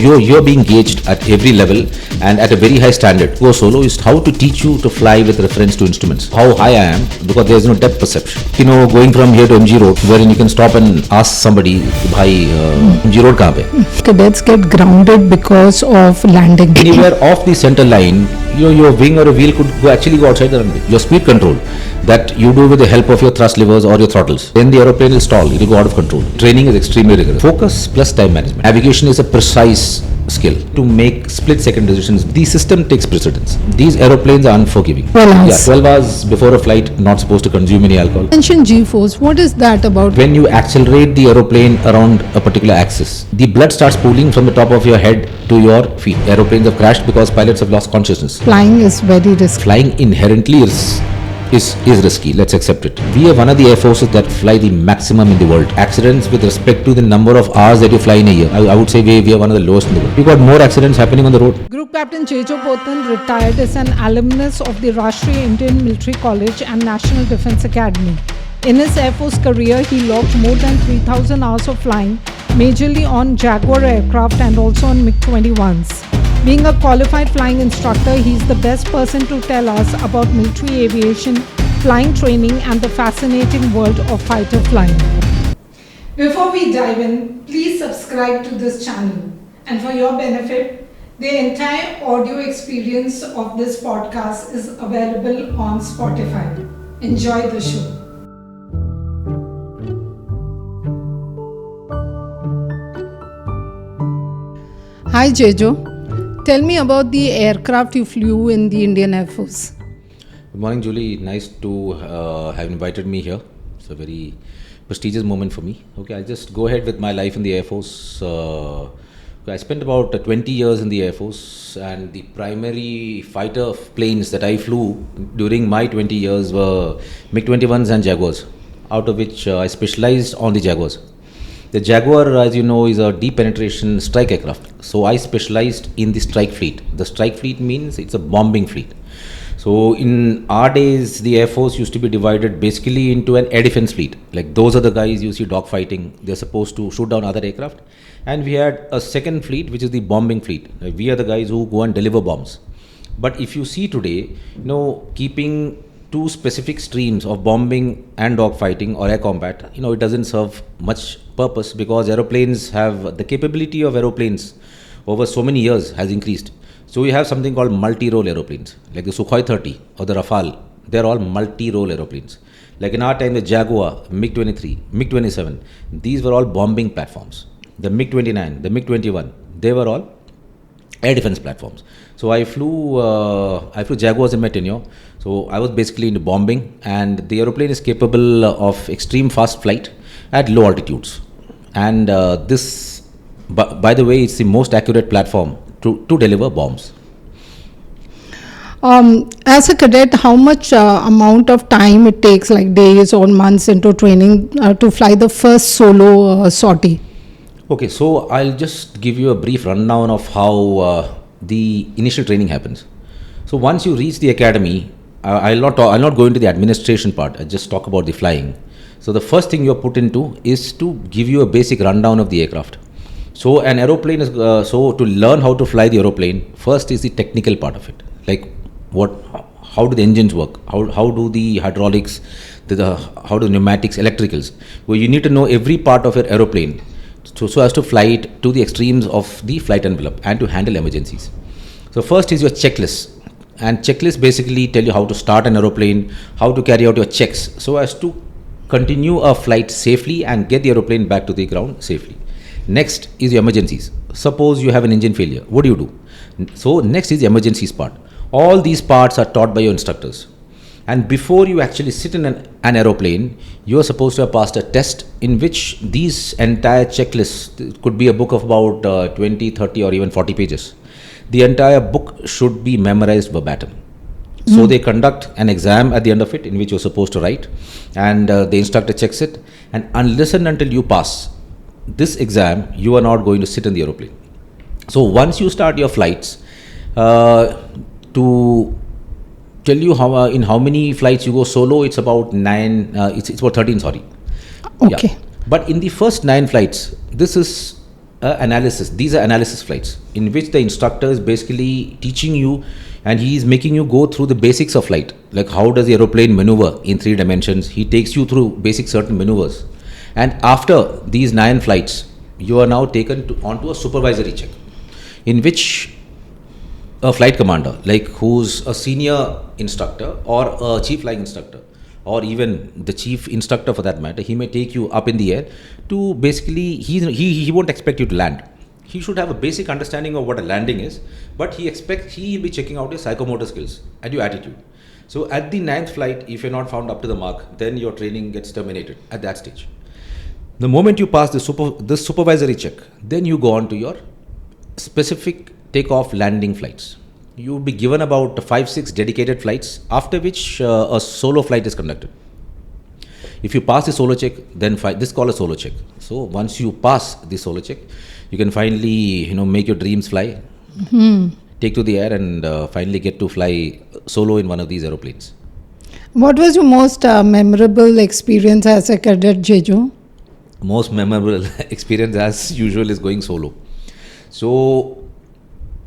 You're being gauged at every level and at a very high standard. Go solo is how to teach you to fly with reference to instruments. How high I am, because there's no depth perception. Going from here to MG Road, wherein you can stop and ask somebody, bhai, MG Road kahan pe? Cadets get grounded because of landing. Anywhere off the center line, your wing or a wheel could actually go outside the runway. Your speed control that you do with the help of your thrust levers or your throttles. Then the aeroplane will stall, it will go out of control. Training is extremely rigorous. Focus plus time management. Navigation is a precise skill to make split-second decisions. The system takes precedence. These aeroplanes are unforgiving. 12 hours. 12 hours before a flight, not supposed to consume any alcohol. Mention G-force. What is that about? When you accelerate the aeroplane around a particular axis, the blood starts pooling from the top of your head to your feet. Aeroplanes have crashed because pilots have lost consciousness. Flying is very risky. Flying inherently is risky. Let's accept it. We are one of the air forces that fly the maximum in the world. Accidents with respect to the number of hours that you fly in a year, I would say we are one of the lowest in the world. We got more accidents happening on the road. Group Captain Jeyjo Pothen, retired, is an alumnus of the Rashtriya Indian Military College and National Defence Academy. In his Air Force career, he logged more than 3,000 hours of flying, majorly on Jaguar aircraft and also on MiG-21s. Being a qualified flying instructor, he is the best person to tell us about military aviation, flying training and the fascinating world of fighter flying. Before we dive in, please subscribe to this channel. And for your benefit, the entire audio experience of this podcast is available on Spotify. Enjoy the show. Hi Jeyjo. Tell me about the aircraft you flew in the Indian Air Force. Good morning, Julie. Nice to have invited me here. It's a very prestigious moment for me. Okay, I'll just go ahead with my life in the Air Force. I spent about 20 years in the Air Force, and the primary fighter planes that I flew during my 20 years were MiG-21s and Jaguars, out of which I specialized on the Jaguars. The Jaguar, as you know, is a deep penetration strike aircraft. So I specialized in the strike fleet. The strike fleet means it's a bombing fleet. So in our days, the Air Force used to be divided basically into an air defense fleet. Like those are the guys you see dogfighting. They're supposed to shoot down other aircraft. And we had a second fleet, which is the bombing fleet. Like we are the guys who go and deliver bombs. But if you see today, keeping two specific streams of bombing and dogfighting or air combat, it doesn't serve much purpose, because aeroplanes have the capability of aeroplanes over so many years has increased. So you have something called multi-role aeroplanes, like the Sukhoi 30 or the Rafale. They're all multi-role aeroplanes. Like in our time, the Jaguar, MiG-23, MiG-27, these were all bombing platforms. The MiG-29, the MiG-21, they were all air defense platforms. So I flew Jaguars in my tenure. So I was basically into bombing, and the aeroplane is capable of extreme fast flight at low altitudes. And this, by the way, it's the most accurate platform to deliver bombs. As a cadet, how much amount of time it takes, like days or months into training, to fly the first solo sortie? Okay, so I'll just give you a brief rundown of how the initial training happens. So once you reach the academy, I'll not go into the administration part. I'll just talk about the flying. So the first thing you're put into is to give you a basic rundown of the aircraft. So an aeroplane is so to learn how to fly the aeroplane, first is the technical part of it. Like how do the engines work? How do the hydraulics, how do pneumatics, electricals? Well, you need to know every part of your aeroplane, so as to fly it to the extremes of the flight envelope and to handle emergencies. So first is your checklist, and checklists basically tell you how to start an aeroplane, how to carry out your checks so as to continue a flight safely and get the aeroplane back to the ground safely. Next is your emergencies. Suppose you have an engine failure, what do you do? So next is the emergencies part. All these parts are taught by your instructors. And before you actually sit in an aeroplane, you are supposed to have passed a test in which these entire checklists, could be a book of about 20, 30 or even 40 pages. The entire book should be memorized verbatim. So they conduct an exam at the end of it in which you're supposed to write, and the instructor checks it, and unless and until you pass this exam, you are not going to sit in the aeroplane. So once you start your flights, to tell you in how many flights you go solo, it's about 9, it's about 13, sorry. Okay. Yeah. But in the first 9 flights, this is analysis. These are analysis flights in which the instructor is basically teaching you, and he is making you go through the basics of flight, like how does the aeroplane maneuver in 3 dimensions. He takes you through basic certain maneuvers, and after these 9 flights, you are now taken onto a supervisory check, in which a flight commander, like who's a senior instructor or a chief flying instructor, or even the chief instructor for that matter, he may take you up in the air to basically, he won't expect you to land. He should have a basic understanding of what a landing is, but he will be checking out your psychomotor skills and your attitude. So at the 9th flight, if you're not found up to the mark, then your training gets terminated at that stage. The moment you pass the supervisory check, then you go on to your specific takeoff landing flights. You will be given about 5-6 dedicated flights, after which a solo flight is conducted. If you pass the solo check, then this is called a solo check. So once you pass the solo check, you can finally make your dreams fly, take to the air, and finally get to fly solo in one of these aeroplanes. What was your most memorable experience as a cadet, Jeyjo? Most memorable experience as usual is going solo. So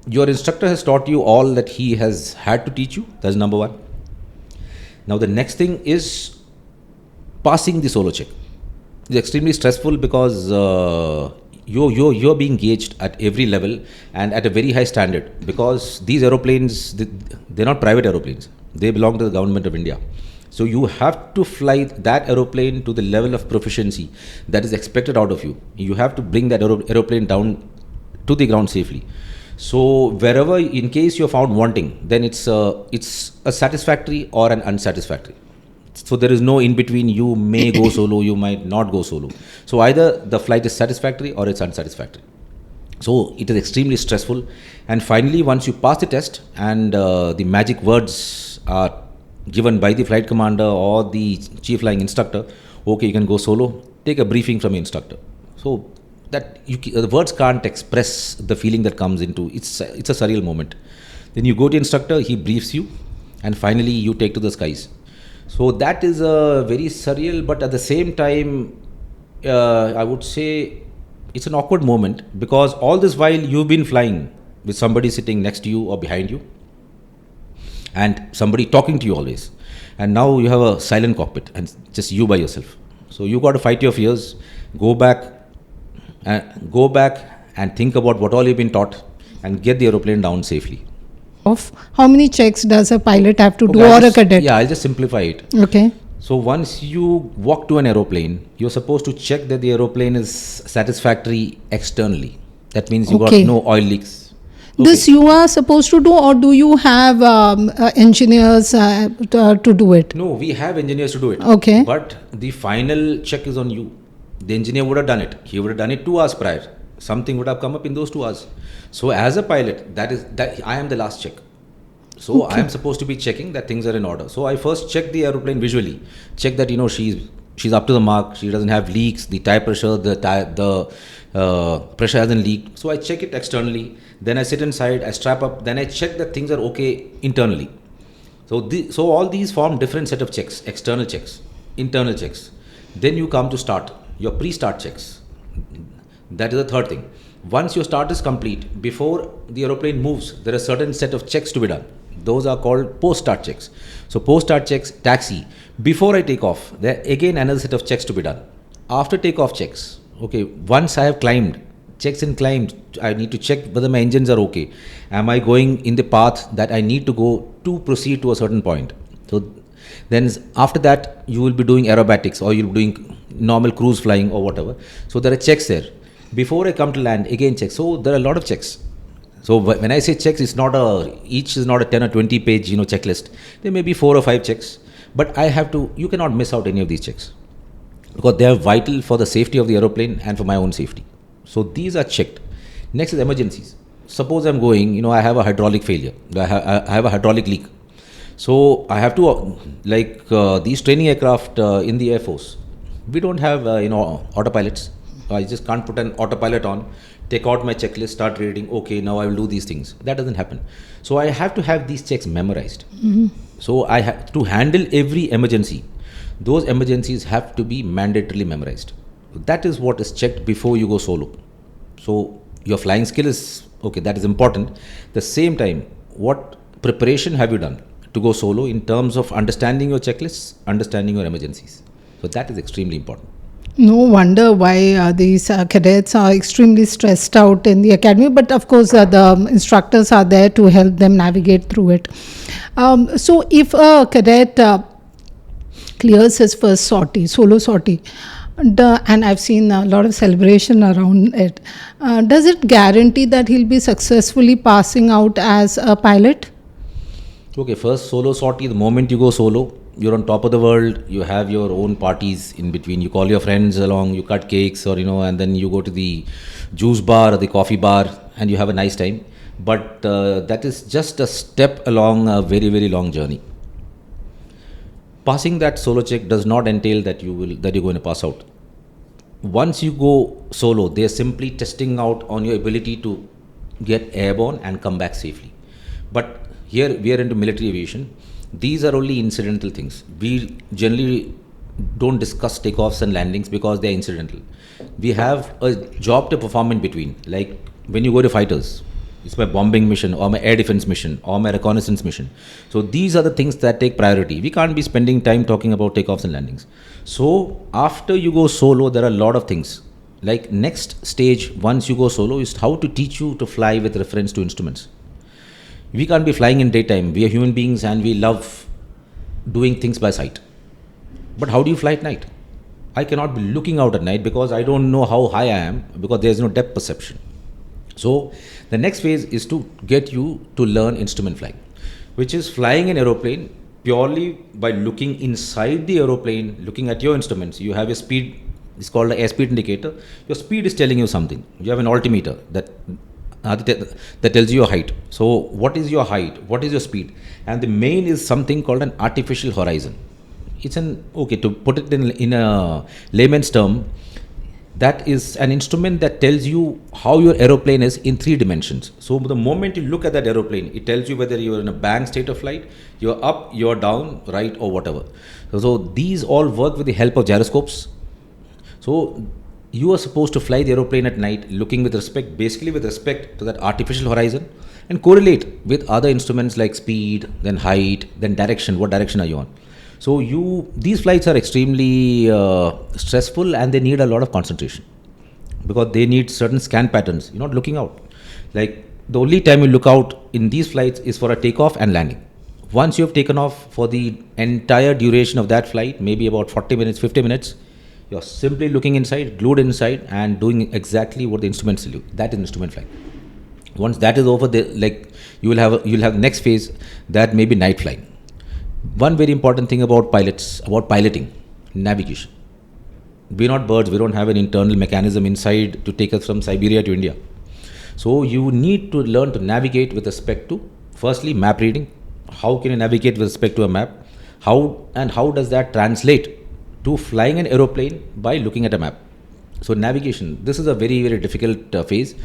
your instructor has taught you all that he has had to teach you. That's number one. Now the next thing is passing the solo check. It's extremely stressful because you're being gauged at every level and at a very high standard, because these aeroplanes, they're not private aeroplanes. They belong to the government of India. So you have to fly that aeroplane to the level of proficiency that is expected out of you. You have to bring that aeroplane down to the ground safely. So wherever, in case you're found wanting, then it's a satisfactory or an unsatisfactory. So there is no in between. You may go solo, you might not go solo. So either the flight is satisfactory or it's unsatisfactory. So it is extremely stressful. And finally, once you pass the test and the magic words are given by the flight commander or the chief flying instructor, okay, you can go solo, take a briefing from your instructor. So that the words can't express the feeling that comes into it's a surreal moment. Then you go to instructor, he briefs you, and finally you take to the skies. So that is a very surreal, but at the same time, I would say it's an awkward moment, because all this while you've been flying with somebody sitting next to you or behind you, and somebody talking to you always, and now you have a silent cockpit and just you by yourself. So you got to fight your fears, go back and think about what all you've been taught and get the aeroplane down safely. Of how many checks does a pilot have to do, or a cadet? Yeah, I'll just simplify it. Okay. So once you walk to an aeroplane, you're supposed to check that the aeroplane is satisfactory externally. That means you got no oil leaks. Okay. This you are supposed to do, or do you have engineers to do it? No, we have engineers to do it. Okay. But the final check is on you. The engineer would have done it. He would have done it 2 hours prior. Something would have come up in those 2 hours. So as a pilot, that I am the last check. So I am supposed to be checking that things are in order. So I first check the aeroplane visually, check that she's up to the mark, she doesn't have leaks, the tire pressure, the pressure hasn't leaked. So I check it externally. Then I sit inside, I strap up, then I check that things are okay internally. So all these form different set of checks: external checks, internal checks. Then you come to start, your pre-start checks. That is the third thing. Once your start is complete, before the aeroplane moves, there are certain set of checks to be done. Those are called post-start checks. So post-start checks, taxi. Before I take off, there again another set of checks to be done. After takeoff checks, okay, once I have climbed, checks in climbed, I need to check whether my engines are okay. Am I going in the path that I need to go to proceed to a certain point? So then after that, you will be doing aerobatics, or you'll be doing normal cruise flying or whatever. So there are checks there. Before I come to land, again checks. So there are a lot of checks. So when I say checks, each is not a 10 or 20 page checklist. There may be 4 or 5 checks, but you cannot miss out any of these checks, because they are vital for the safety of the aeroplane and for my own safety. So these are checked. Next is emergencies. Suppose I'm going, I have a hydraulic failure. I have a hydraulic leak. So I have to, these training aircraft in the Air Force, we don't have, autopilots. I just can't put an autopilot on, take out my checklist, start reading, okay, now I will do these things. That doesn't happen. So I have to have these checks memorized. Mm-hmm. So I have to handle every emergency. Those emergencies have to be mandatorily memorized. That is what is checked before you go solo. So your flying skill is okay, that is important. The same time, what preparation have you done to go solo in terms of understanding your checklists, understanding your emergencies? So that is extremely important. No wonder why these cadets are extremely stressed out in the academy. But of course, the instructors are there to help them navigate through it. So, if a cadet clears his first sortie, solo sortie, and I've seen a lot of celebration around it, does it guarantee that he'll be successfully passing out as a pilot? Okay, first solo sortie, the moment you go solo, you're on top of the world, you have your own parties in between, you call your friends along, you cut cakes or, and then you go to the juice bar or the coffee bar and you have a nice time. But that is just a step along a very, very long journey. Passing that solo check does not entail that you're going to pass out. Once you go solo, they're simply testing out on your ability to get airborne and come back safely. But here we are into military aviation. These are only incidental things. We generally don't discuss takeoffs and landings because they're incidental. We have a job to perform in between. Like when you go to fighters, it's my bombing mission or my air defense mission or my reconnaissance mission. So these are the things that take priority. We can't be spending time talking about takeoffs and landings. So after you go solo, there are a lot of things. Like next stage, once you go solo, is how to teach you to fly with reference to instruments. We can't be flying in daytime. We are human beings and we love doing things by sight. But how do you fly at night? I cannot be looking out at night because I don't know how high I am because there is no depth perception. So the next phase is to get you to learn instrument flying, which is flying an aeroplane purely by looking inside the aeroplane, looking at your instruments. You have your speed, it's called the airspeed indicator. Your speed is telling you something. You have an altimeter that tells you your height. So what is your height? What is your speed? And the main is something called an artificial horizon. It's to put it in a layman's term, that is an instrument that tells you how your aeroplane is in 3 dimensions. So the moment you look at that aeroplane, it tells you whether you're in a bang state of flight, you're up, you're down, right, or whatever. So these all work with the help of gyroscopes. So you are supposed to fly the aeroplane at night looking with respect to that artificial horizon and correlate with other instruments like speed, then height, then direction. What direction are you on? So these flights are extremely stressful and they need a lot of concentration because they need certain scan patterns. You're not looking out. Like the only time you look out in these flights is for a takeoff and landing. Once you have taken off, for the entire duration of that flight, maybe about 40 minutes, 50 minutes, you're simply looking inside, glued inside and doing exactly what the instruments tell you. That is instrument flying. Once that is over, you'll have next phase, that may be night flying. One very important thing about piloting, navigation. We're not birds, we don't have an internal mechanism inside to take us from Siberia to India. So you need to learn to navigate with respect to, firstly, map reading. How can you navigate with respect to a map? How does that translate to flying an aeroplane by looking at a map? So navigation, this is a very, very difficult phase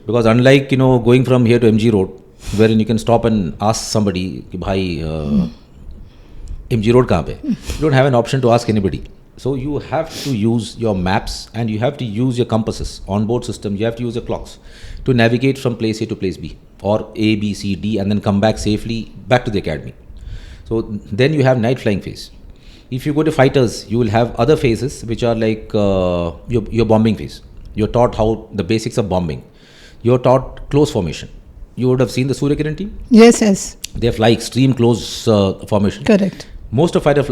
because unlike, going from here to MG Road, wherein you can stop and ask somebody, bhai, MG Road kahan pe? You don't have an option to ask anybody. So you have to use your maps and you have to use your compasses, onboard system, you have to use your clocks to navigate from place A to place B or A, B, C, D and then come back safely back to the academy. So then you have night flying phase. If you go to fighters, you will have other phases which are like your bombing phase. You're taught how the basics of bombing. You're taught close formation. You would have seen the Surya Kiran team? Yes. They fly extreme close formation. Correct. Much of fighter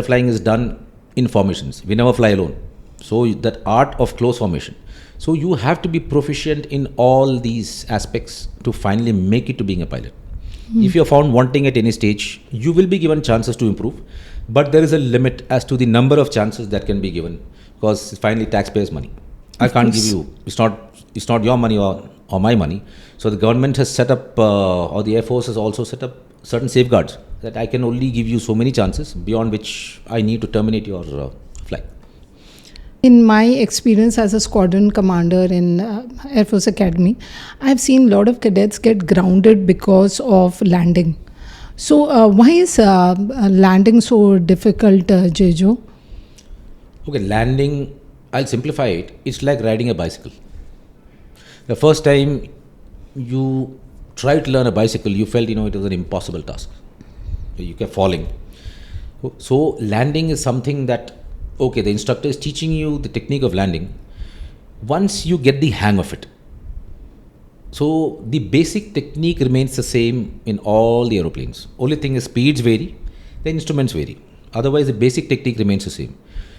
flying is done in formations. We never fly alone. So that art of close formation. So you have to be proficient in all these aspects to finally make it to being a pilot. If you're found wanting at any stage, you will be given chances to improve. But there is a limit as to the number of chances that can be given because it's finally taxpayers' money. I can't give you, it's not your money or my money. So the government has set up or the Air Force has also set up certain safeguards that I can only give you so many chances beyond which I need to terminate your flight. In my experience as a squadron commander in Air Force Academy, I've seen a lot of cadets get grounded because of landing. So why is landing so difficult, Jeyjo? Okay, landing, I'll simplify it. It's like riding a bicycle. The first time you tried to learn a bicycle, you felt, it was an impossible task. You kept falling. So landing is something that, okay, the instructor is teaching you the technique of landing. Once you get the hang of it, so the basic technique remains the same in all the aeroplanes. Only thing is speeds vary, the instruments vary. Otherwise, the basic technique remains the same.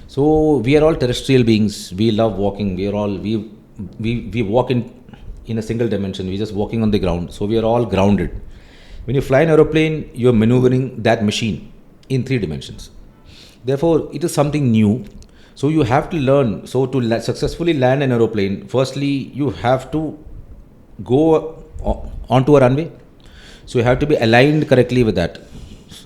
So we are all terrestrial beings. We love walking. We walk in a single dimension. We're just walking on the ground. So we are all grounded. When you fly an aeroplane, you're maneuvering that machine in 3 dimensions. Therefore, it is something new. So you have to learn. So to successfully land an aeroplane, firstly, you have to go onto a runway. So you have to be aligned correctly with that.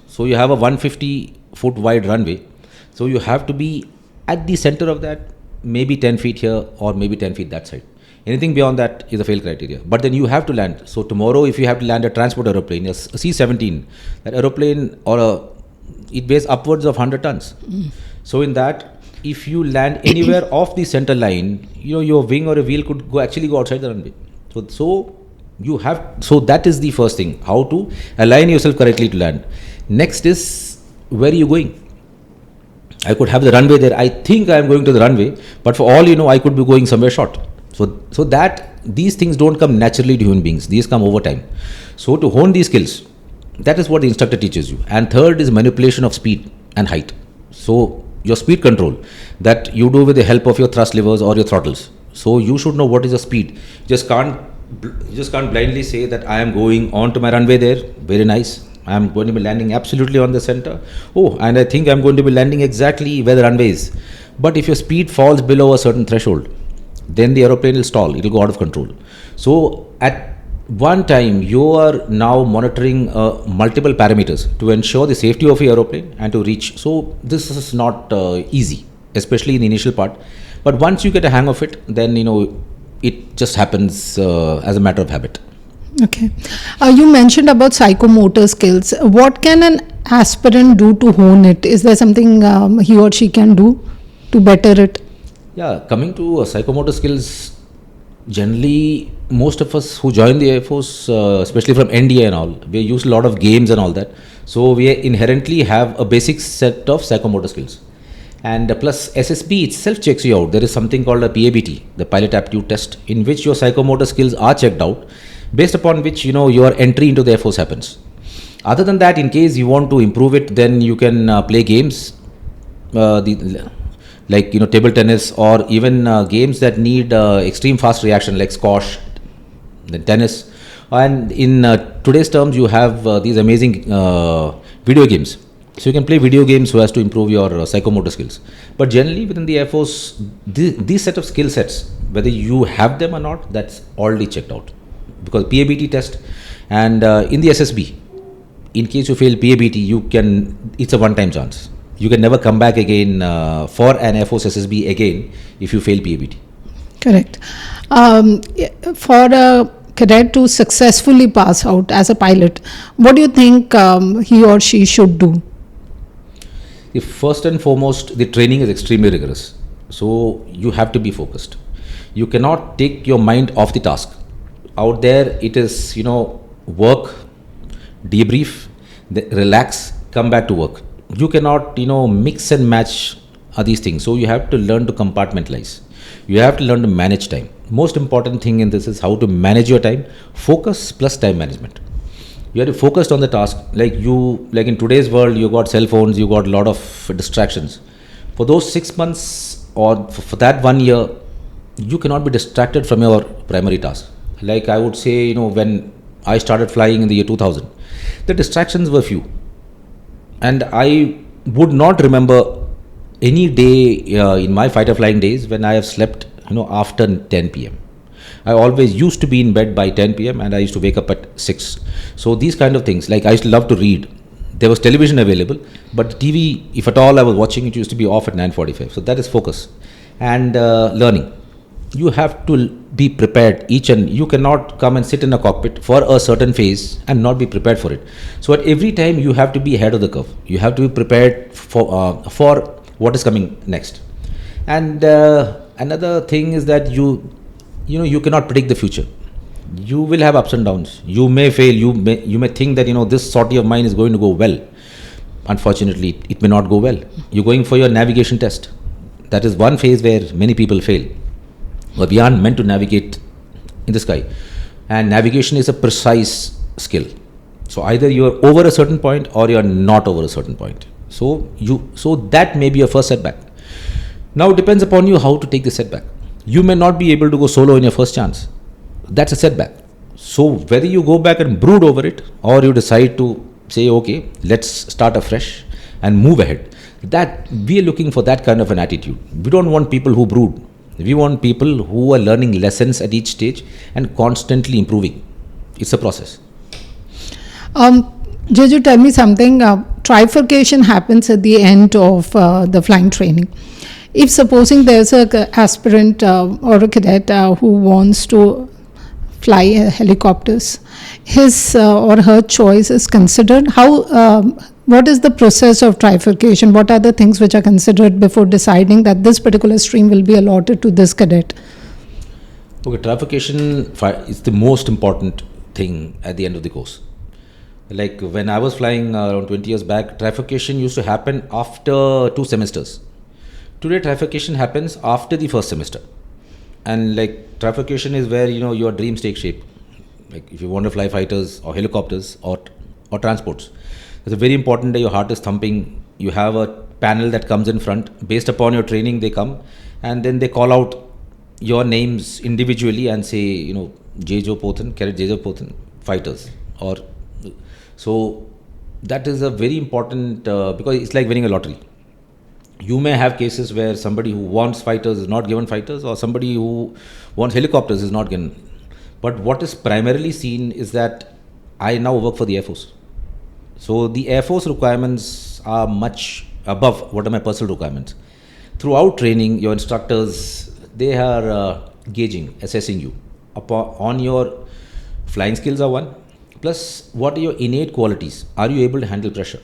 So you have a 150-foot wide runway. So you have to be at the center of that, maybe 10 feet here or maybe 10 feet that side. Anything beyond that is a fail criteria. But then you have to land. So tomorrow, if you have to land a transport aeroplane, a C-17, that aeroplane it weighs upwards of 100 tons. So in that, if you land anywhere off the center line, your wing or a wheel could actually go outside the runway. So that is the first thing, how to align yourself correctly to land. Next is, where are you going? I could have the runway there. I think I am going to the runway, but for all you know, I could be going somewhere short. So that these things don't come naturally to human beings. These come over time. So to hone these skills, that is what the instructor teaches you. And third is manipulation of speed and height. So your speed control that you do with the help of your thrust levers or your throttles. So you should know what is the speed. You just can't blindly say that I am going on to my runway there. Very nice. I am going to be landing absolutely on the center. Oh, and I think I am going to be landing exactly where the runway is. But if your speed falls below a certain threshold, then the aeroplane will stall. It will go out of control. So at one time, you are now monitoring multiple parameters to ensure the safety of your aeroplane and to reach. So this is not easy, especially in the initial part. But once you get a hang of it, then it just happens as a matter of habit. Okay. You mentioned about psychomotor skills. What can an aspirant do to hone it? Is there something he or she can do to better it? Yeah, coming to psychomotor skills, generally most of us who join the Air Force, especially from NDA and all, we use a lot of games and all that. So we inherently have a basic set of psychomotor skills. And plus SSB itself checks you out. There is something called a PABT, the Pilot Aptitude Test, in which your psychomotor skills are checked out, based upon which your entry into the Air Force happens. Other than that, in case you want to improve it, then you can play games, like table tennis, or even games that need extreme fast reaction, like squash, then tennis. And in today's terms, you have these amazing video games. So you can play video games so as to improve your psychomotor skills. But generally within the Air Force, these set of skill sets, whether you have them or not, that's already checked out. Because PABT test, and in the SSB, in case you fail PABT, it's a one-time chance. You can never come back again for an Air Force SSB again if you fail PABT. Correct. For a cadet to successfully pass out as a pilot, what do you think he or she should do? First and foremost, the training is extremely rigorous. So you have to be focused. You cannot take your mind off the task. Out there, it is, work, debrief, relax, come back to work. You cannot, mix and match these things. So you have to learn to compartmentalize. You have to learn to manage time. Most important thing in this is how to manage your time. Focus plus time management. You have to focus on the task. Like in today's world, you got cell phones, you got a lot of distractions. For those 6 months or for that 1 year, you cannot be distracted from your primary task. Like I would say, when I started flying in the year 2000, the distractions were few. And I would not remember any day in my fighter flying days when I have slept, after 10 p.m. I always used to be in bed by 10 p.m. and I used to wake up at 6. So these kind of things, like I used to love to read. There was television available, but TV, if at all I was watching, it used to be off at 9:45. So that is focus. And learning. You have to be prepared you cannot come and sit in a cockpit for a certain phase and not be prepared for it. So at every time you have to be ahead of the curve. You have to be prepared for what is coming next. And another thing is that you cannot predict the future. You will have ups and downs. You may fail. You may think that this sortie of mine is going to go well. Unfortunately, it may not go well. You're going for your navigation test. That is one phase where many people fail. But we aren't meant to navigate in the sky, and navigation is a precise skill. So either you're over a certain point or you're not over a certain point. So that may be your first setback. Now it depends upon you how to take the setback. You may not be able to go solo in your first chance. That's a setback. So whether you go back and brood over it, or you decide to say, okay, let's start afresh and move ahead. That we are looking for that kind of an attitude. We don't want people who brood. We want people who are learning lessons at each stage and constantly improving. It's a process. Jeyjo, tell me something. Trifurcation happens at the end of the flying training. If supposing there's an aspirant or a cadet who wants to fly helicopters, his or her choice is considered. What is the process of trifurcation? What are the things which are considered before deciding that this particular stream will be allotted to this cadet? Okay, trifurcation is the most important thing at the end of the course. Like when I was flying around 20 years back, trifurcation used to happen after 2 semesters. Today, trifurcation happens after the first semester. And like trifurcation is where your dreams take shape. Like if you want to fly fighters or helicopters or transports, it's very important that your heart is thumping. You have a panel that comes in front. Based upon your training, they come and then they call out your names individually and say, Jeyjo Pothen, Cadet Jeyjo Pothen, fighters. So that is a very important because it's like winning a lottery. You may have cases where somebody who wants fighters is not given fighters, or somebody who wants helicopters is not given. But what is primarily seen is that I now work for the Air Force. So the Air Force requirements are much above what are my personal requirements. Throughout training, your instructors, they are gauging, assessing you on your flying skills are one. Plus, what are your innate qualities? Are you able to handle pressure?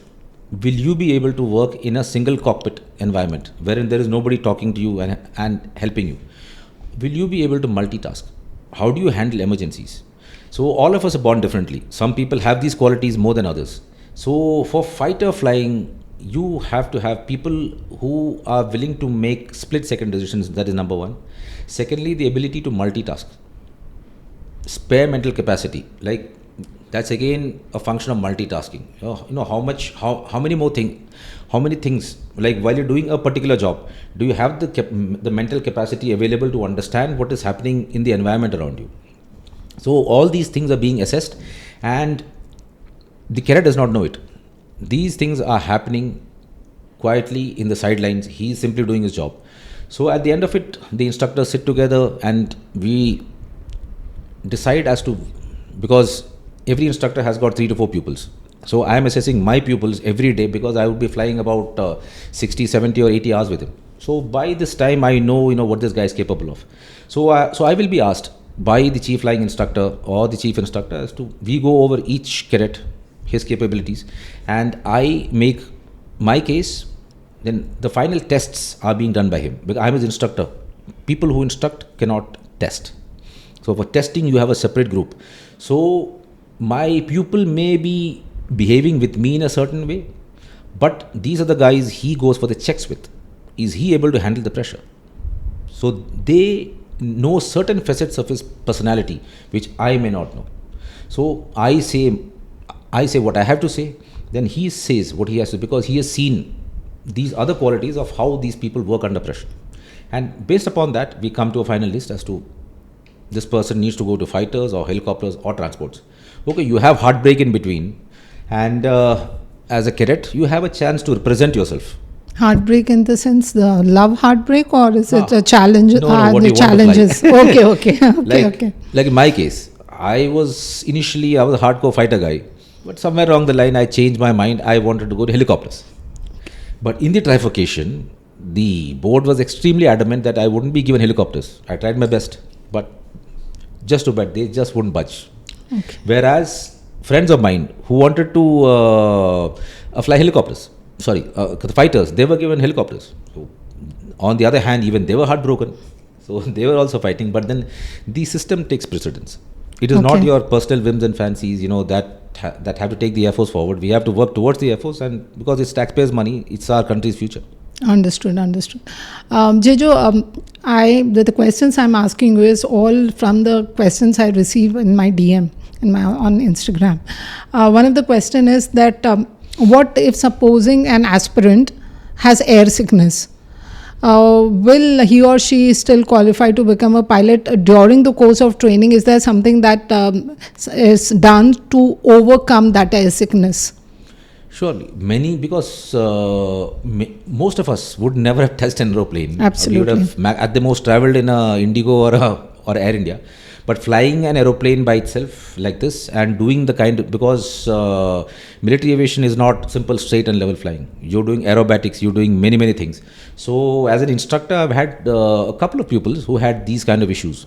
Will you be able to work in a single cockpit environment wherein there is nobody talking to you and helping you? Will you be able to multitask? How do you handle emergencies? So all of us are born differently. Some people have these qualities more than others. So for fighter flying, you have to have people who are willing to make split-second decisions. That is number one. Secondly, the ability to multitask. Spare mental capacity. Like that's again a function of multitasking. How many things, like while you're doing a particular job, do you have the mental capacity available to understand what is happening in the environment around you? So all these things are being assessed, and the cadet does not know it. These things are happening quietly in the sidelines. He is simply doing his job. So at the end of it, the instructors sit together and we decide because every instructor has got 3 to 4 pupils. So I am assessing my pupils every day because I would be flying about 60, 70 or 80 hours with him. So by this time I know what this guy is capable of. So I will be asked by the chief flying instructor or the chief instructor we go over each cadet, his capabilities, and I make my case. Then the final tests are being done by him because I am his instructor. People who instruct cannot test. So for testing you have a separate group. So my pupil may be behaving with me in a certain way, but these are the guys he goes for the checks with. Is he able to handle the pressure? So they know certain facets of his personality which I may not know. So I say what I have to say, then he says what he has to, because he has seen these other qualities of how these people work under pressure. And based upon that, we come to a final list as to this person needs to go to fighters or helicopters or transports. Okay, you have heartbreak in between, and as a cadet, you have a chance to represent yourself. Heartbreak in the sense the love heartbreak, or is it a challenge? No, what the you challenges. Want to Okay. Like in my case, I was a hardcore fighter guy, but somewhere along the line I changed my mind. I wanted to go to helicopters. But in the trifurcation, the board was extremely adamant that I wouldn't be given helicopters. I tried my best, but just too bad, they just wouldn't budge. Okay. Whereas friends of mine who wanted to fly helicopters, the fighters, they were given helicopters. So, on the other hand, even they were heartbroken. So they were also fighting, but then the system takes precedence. It is not your personal whims and fancies, that have to take the Air Force forward. We have to work towards the Air Force, and because it's taxpayers' money, it's our country's future. Understood. Jeyjo, the questions I'm asking you is all from the questions I receive in my DM on Instagram. One of the question is that what if supposing an aspirant has air sickness? Will he or she still qualify to become a pilot during the course of training? Is there something that is done to overcome that air sickness? Surely, because most of us would never have touched an aeroplane. Absolutely. We would have at the most traveled in a Indigo or Air India. But flying an aeroplane by itself like this and doing because military aviation is not simple straight and level flying. You're doing aerobatics, you're doing many, many things. So as an instructor, I've had a couple of pupils who had these kind of issues.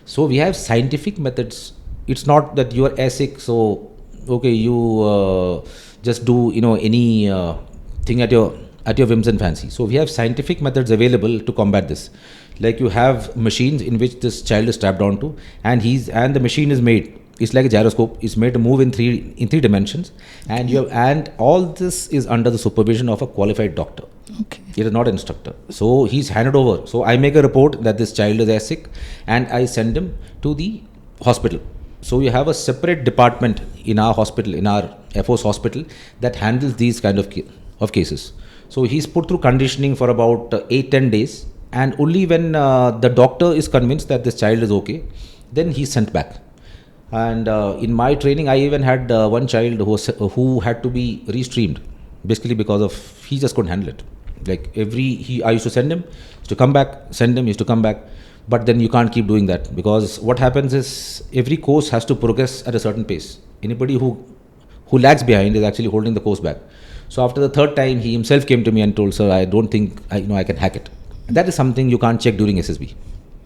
So we have scientific methods. It's not that you are airsick, so okay, you just do any thing at your whims and fancy. So we have scientific methods available to combat this. Like you have machines in which this child is strapped onto, and the machine is made. It's like a gyroscope. It's made to move in three dimensions, and all this is under the supervision of a qualified doctor. Okay. It is not an instructor. So he's handed over. So I make a report that this child is airsick, and I send him to the hospital. So you have a separate department in our hospital, in our Air Force hospital, that handles these kind of cases. So he's put through conditioning for about 8-10 days. And only when the doctor is convinced that this child is okay, then he's sent back. And in my training, I even had one child who had to be restreamed, basically because of he just couldn't handle it. Like I used to send him to come back, send him, he used to come back. But then you can't keep doing that, because what happens is every course has to progress at a certain pace. Anybody who lags behind is actually holding the course back. So after the third time, he himself came to me and told, "Sir, I don't think I can hack it." That is something you can't check during SSB.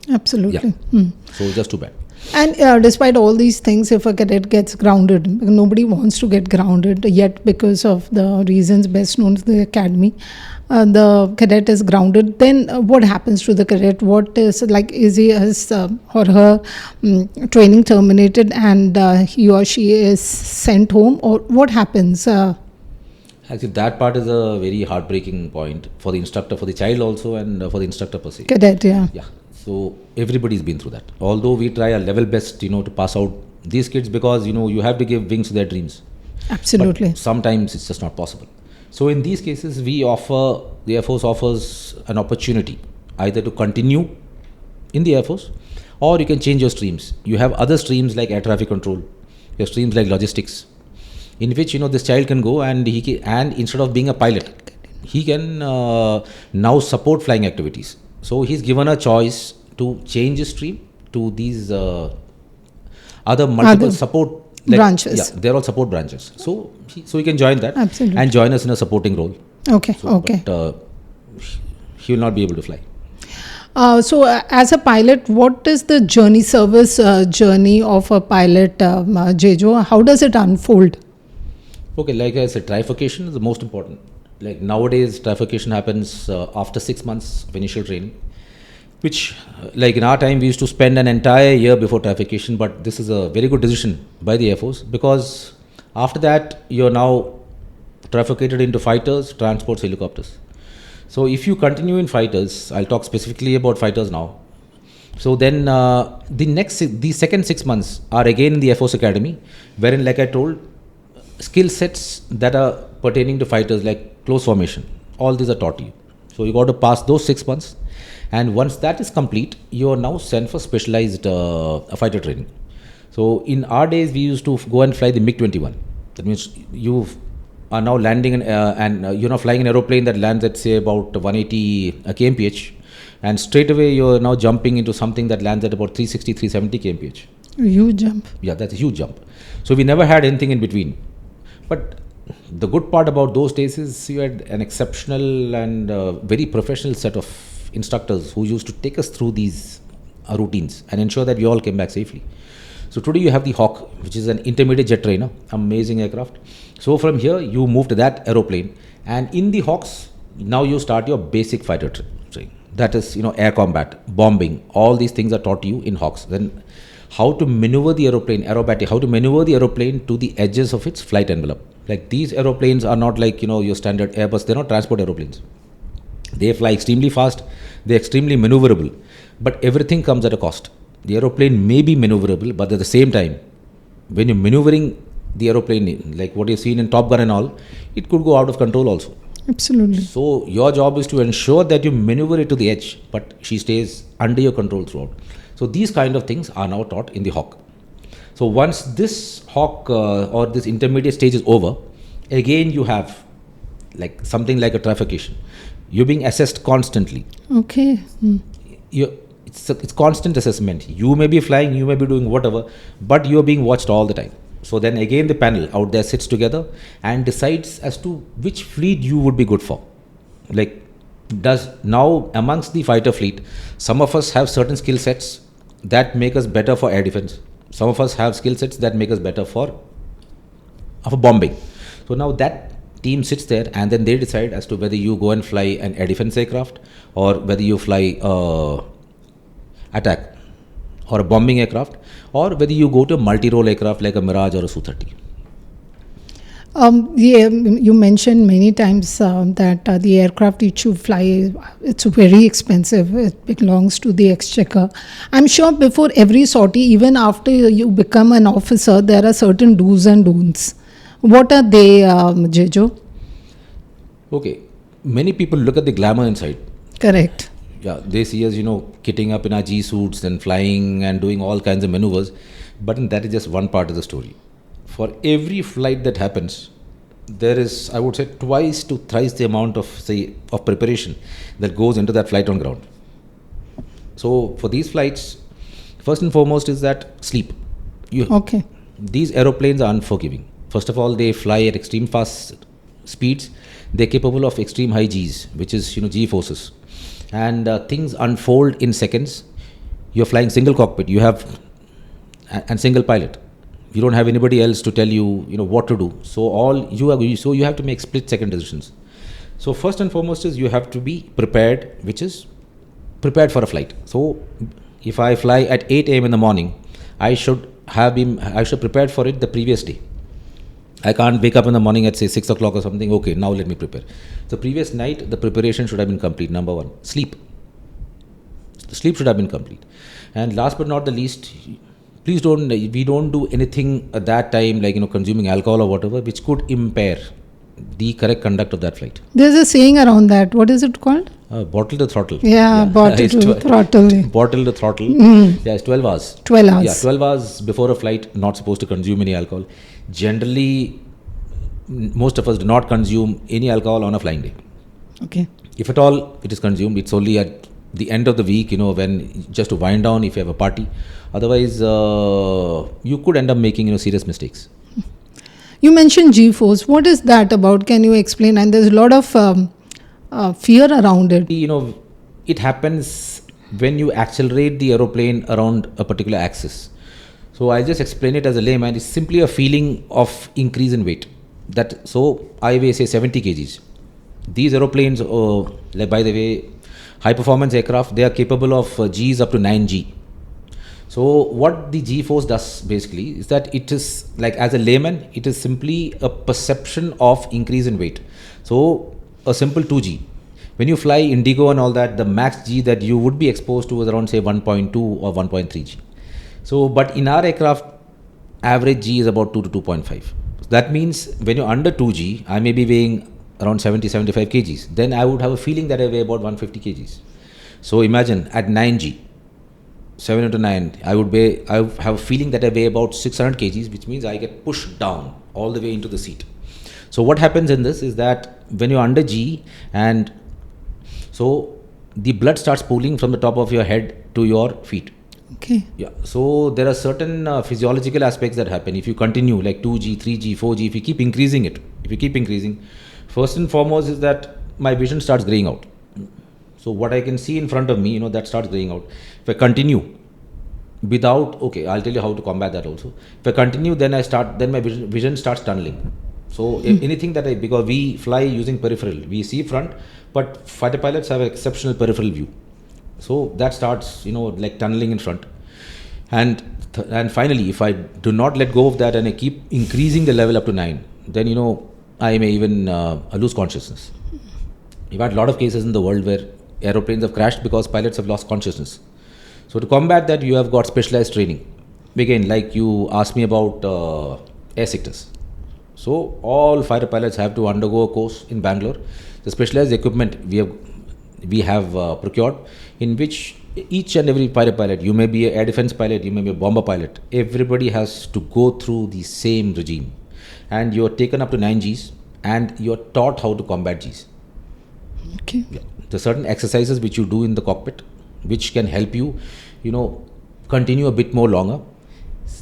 Absolutely. Yeah. So just too bad. And despite all these things, if a cadet gets grounded, nobody wants to get grounded yet because of the reasons best known to the academy. The cadet is grounded. Then what happens to the cadet? What is his or her training terminated, and he or she is sent home, or what happens? Actually, that part is a very heartbreaking point for the instructor, for the child also, and for the instructor per se. Cadet, yeah. Yeah. So everybody's been through that. Although we try our level best, to pass out these kids, because you have to give wings to their dreams. Absolutely. But sometimes it's just not possible. So in these cases, the Air Force offers an opportunity either to continue in the Air Force, or you can change your streams. You have other streams like air traffic control, your streams like logistics, in which this child can go and instead of being a pilot, he can now support flying activities. So he's given a choice to change his stream to these other multiple support branches. Yeah, they're all support branches. So he can join that. Absolutely. And join us in a supporting role. Okay. But he will not be able to fly. So as a pilot, what is the service journey of a pilot, Jeyjo? How does it unfold? Okay, like I said, trifurcation is the most important. Like nowadays, trifurcation happens after 6 months of initial training, which like in our time, we used to spend an entire year before trifurcation, but this is a very good decision by the Air Force, because after that, you're now trifurcated into fighters, transports, helicopters. So if you continue in fighters, I'll talk specifically about fighters now. So then the second 6 months are again in the Air Force Academy, wherein, like I told, skill sets that are pertaining to fighters like close formation, all these are taught you. So you got to pass those 6 months, and once that is complete, you are now sent for specialized fighter training. So in our days, we used to go and fly the MiG-21. That means you are now landing and flying an aeroplane that lands at say about 180 kmph, and straight away you're now jumping into something that lands at about 360, 370 kmph. Huge jump. Yeah, that's a huge jump. So we never had anything in between. But the good part about those days is you had an exceptional and very professional set of instructors who used to take us through these routines and ensure that we all came back safely. So today you have the Hawk, which is an intermediate jet trainer, amazing aircraft. So from here you move to that aeroplane, and in the Hawks now you start your basic fighter training. that is, air combat, bombing, all these things are taught to you in Hawks. Then how to maneuver the aeroplane, aerobatic, how to maneuver the aeroplane to the edges of its flight envelope. Like these aeroplanes are not like, your standard Airbus, they're not transport aeroplanes. They fly extremely fast, they're extremely maneuverable, but everything comes at a cost. The aeroplane may be maneuverable, but at the same time, when you're maneuvering the aeroplane, like what you've seen in Top Gun and all, it could go out of control also. Absolutely. So your job is to ensure that you maneuver it to the edge, but she stays under your control throughout. So these kind of things are now taught in the Hawk. So once this Hawk or this intermediate stage is over, again you have like something like a traffication. You're being assessed constantly. Okay. It's constant assessment. You may be flying, you may be doing whatever, but you're being watched all the time. So then again the panel out there sits together and decides as to which fleet you would be good for. Like does now amongst the fighter fleet, some of us have certain skill sets that make us better for air defense. Some of us have skill sets that make us better for bombing. So now that team sits there and then they decide as to whether you go and fly an air defense aircraft or whether you fly attack or a bombing aircraft, or whether you go to a multi-role aircraft like a Mirage or a Su-30. You mentioned many times that the aircraft which you fly, it's very expensive. It belongs to the exchequer. I'm sure before every sortie, even after you become an officer, there are certain do's and don'ts. What are they, Jeyjo? Okay, many people look at the glamour inside. Correct. Yeah, they see us, kitting up in our G suits and flying and doing all kinds of maneuvers. But that is just one part of the story. For every flight that happens, there is, I would say, twice to thrice the amount of preparation that goes into that flight on ground. So for these flights, first and foremost is that sleep. Okay. These aeroplanes are unforgiving. First of all, they fly at extreme fast speeds. They're capable of extreme high Gs, which is, G forces. And things unfold in seconds. You're flying single cockpit. You have and single pilot. You don't have anybody else to tell you, what to do. So you have to make split-second decisions. So first and foremost is you have to be prepared, which is prepared for a flight. So if I fly at 8 a.m. in the morning, I should prepare for it the previous day. I can't wake up in the morning at say 6 o'clock or something. Okay, now let me prepare. The previous night, the preparation should have been complete. Number one, sleep. Sleep should have been complete. And last but not the least, we don't do anything at that time like, consuming alcohol or whatever, which could impair the correct conduct of that flight. There's a saying around that. What is it called? Bottle to throttle. Bottle to throttle. Bottle to throttle. Yeah, it's 12 hours. 12 hours. Yeah, 12 hours before a flight, not supposed to consume any alcohol. Generally, most of us do not consume any alcohol on a flying day. Okay. If at all it is consumed, it's only at the end of the week, when just to wind down if you have a party. Otherwise, you could end up making, serious mistakes. You mentioned G-force. What is that about? Can you explain? And there's a lot of fear around it. It happens when you accelerate the aeroplane around a particular axis. So I'll just explain it as a layman. It's simply a feeling of increase in weight. So I weigh say 70 kgs. These aeroplanes, by the way, high performance aircraft, they are capable of Gs up to 9G. So what the G force does basically is that it is like, as a layman, it is simply a perception of increase in weight. So a simple 2G. When you fly Indigo and all that, the max G that you would be exposed to is around say 1.2 or 1.3G. So, but in our aircraft, average G is about 2 to 2.5. That means when you're under 2G, I may be weighing around 70-75 kgs. Then I would have a feeling that I weigh about 150 kgs. So imagine at 9G, 7 into 9, I have a feeling that I weigh about 600 kgs, which means I get pushed down all the way into the seat. So what happens in this is that when you're under G, and so the blood starts pooling from the top of your head to your feet. Okay. Yeah. So there are certain physiological aspects that happen. If you continue like 2G, 3G, 4G, if you keep increasing, first and foremost is that my vision starts graying out. So what I can see in front of me, that starts graying out. If I continue without, I'll tell you how to combat that also. If I continue, then my vision starts tunneling. So anything because we fly using peripheral, we see front, but fighter pilots have an exceptional peripheral view. So that starts, like tunneling in front. And finally, if I do not let go of that and I keep increasing the level up to 9, then, I may even lose consciousness. You've had a lot of cases in the world where aeroplanes have crashed because pilots have lost consciousness. So to combat that, you have got specialized training. Again, like you asked me about air sectors. So all fighter pilots have to undergo a course in Bangalore. The specialized equipment we have procured, in which each and every fighter pilot, you may be an air defense pilot, you may be a bomber pilot, everybody has to go through the same regime. And you are taken up to 9 Gs and you are taught how to combat Gs. Okay. Yeah. There are certain exercises which you do in the cockpit which can help you, continue a bit more longer.